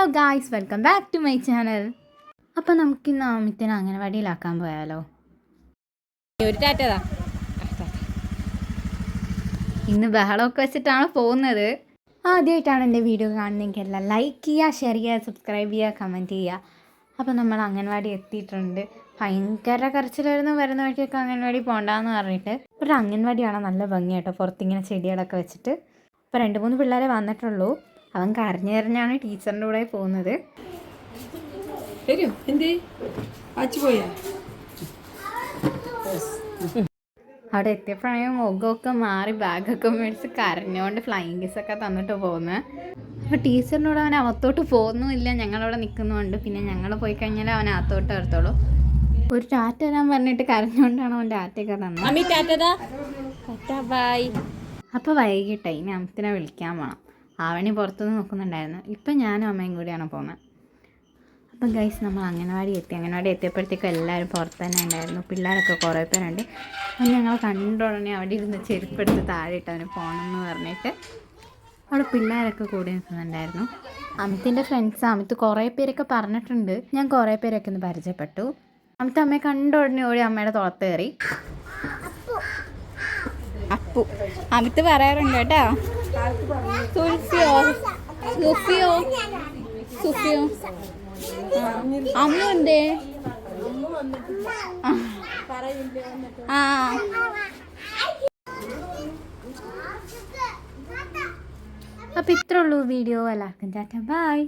Hello guys, welcome back to my channel. അപ്പോൾ നമുക്കിന്ന് അമിത്തിനെ അംഗനവാടിയിലാക്കാൻ പോയാലോ? ഇന്ന് ബഹളമൊക്കെ വെച്ചിട്ടാണ് പോകുന്നത്. ആദ്യമായിട്ടാണ് എൻ്റെ വീഡിയോ കാണുന്നതെങ്കിൽ എല്ലാം ലൈക്ക് ചെയ്യുക, ഷെയർ ചെയ്യുക, സബ്സ്ക്രൈബ് ചെയ്യുക, കമൻറ്റ് ചെയ്യുക. അപ്പോൾ നമ്മൾ അംഗനവാടി എത്തിയിട്ടുണ്ട്. ഭയങ്കര കരച്ചിലായിരുന്നു വരുന്ന വഴിക്കൊക്കെ അംഗനവാടി പോകണ്ടെന്ന് പറഞ്ഞിട്ട്. ഒരു അംഗനവാടിയാണ് നല്ല ഭംഗിയായിട്ടോ, പുറത്തിങ്ങനെ ചെടികളൊക്കെ വെച്ചിട്ട്. അപ്പോൾ 2-3 പിള്ളേരെ വന്നിട്ടുള്ളൂ. അവൻ കരഞ്ഞ് ടീച്ചറിൻ്റെ കൂടെ പോകുന്നത്. അവിടെ എത്തിയപ്പോഴാണെങ്കിൽ മുഖമൊക്കെ മാറി ബാഗൊക്കെ മേടിച്ച് കരഞ്ഞുകൊണ്ട് ഫ്ലൈയിങ് കിസ്സൊക്കെ തന്നിട്ട് പോകുന്നത്. അപ്പോൾ ടീച്ചറിനോട് അവൻ അകത്തോട്ട് പോകുന്നുമില്ല, ഞങ്ങളവിടെ നിൽക്കുന്നുണ്ട്. പിന്നെ ഞങ്ങൾ പോയി കഴിഞ്ഞാൽ അവൻ അകത്തോട്ട് വരത്തുള്ളൂ. ഒരു ടാറ്റ തരാൻ പറഞ്ഞിട്ട് കരഞ്ഞുകൊണ്ടാണ് അവൻ ടാറ്റയൊക്കെ തന്നത്. അപ്പോൾ വൈകിട്ടായി, ഇനി അമ്മത്തിനെ വിളിക്കാൻ പോകണം. അവണി പുറത്തുനിന്ന് നോക്കുന്നുണ്ടായിരുന്നു. ഇപ്പം ഞാനും അമ്മയും കൂടിയാണ് പോകുന്നത്. അപ്പം ഗൈസ്, നമ്മൾ അംഗനവാടി എത്തിയപ്പോഴത്തേക്കും എല്ലാവരും പുറത്ത് തന്നെ ഉണ്ടായിരുന്നു. പിള്ളേരൊക്കെ കുറേ പേരുണ്ട്. അപ്പം ഞങ്ങൾ കണ്ട ഉടനെ അവിടെ ഇരുന്ന് ചെരുപ്പെടുത്ത് താഴെ ഇട്ട് അവന് പോകണമെന്ന് പറഞ്ഞിട്ട് അവിടെ പിള്ളേരൊക്കെ കൂടി നിൽക്കുന്നുണ്ടായിരുന്നു. അമിത്തിൻ്റെ ഫ്രണ്ട്സ് അമിത്ത് കുറേ പേരൊക്കെ പറഞ്ഞിട്ടുണ്ട്. ഞാൻ കുറേ പേരൊക്കെ ഒന്ന് പരിചയപ്പെട്ടു. അമിത്ത് അമ്മയെ കണ്ട ഉടനെ ഓടി അമ്മയുടെ തോളത്ത് കയറി. അപ്പു അമിത്ത് പറയാറുണ്ട് കേട്ടോ, സുഫിയോ അമ്മ എന്തേ? അപ്പം ഇത്രേ ഉള്ളൂ വീഡിയോ. എല്ലാവർക്കും ടാറ്റ, ബൈ.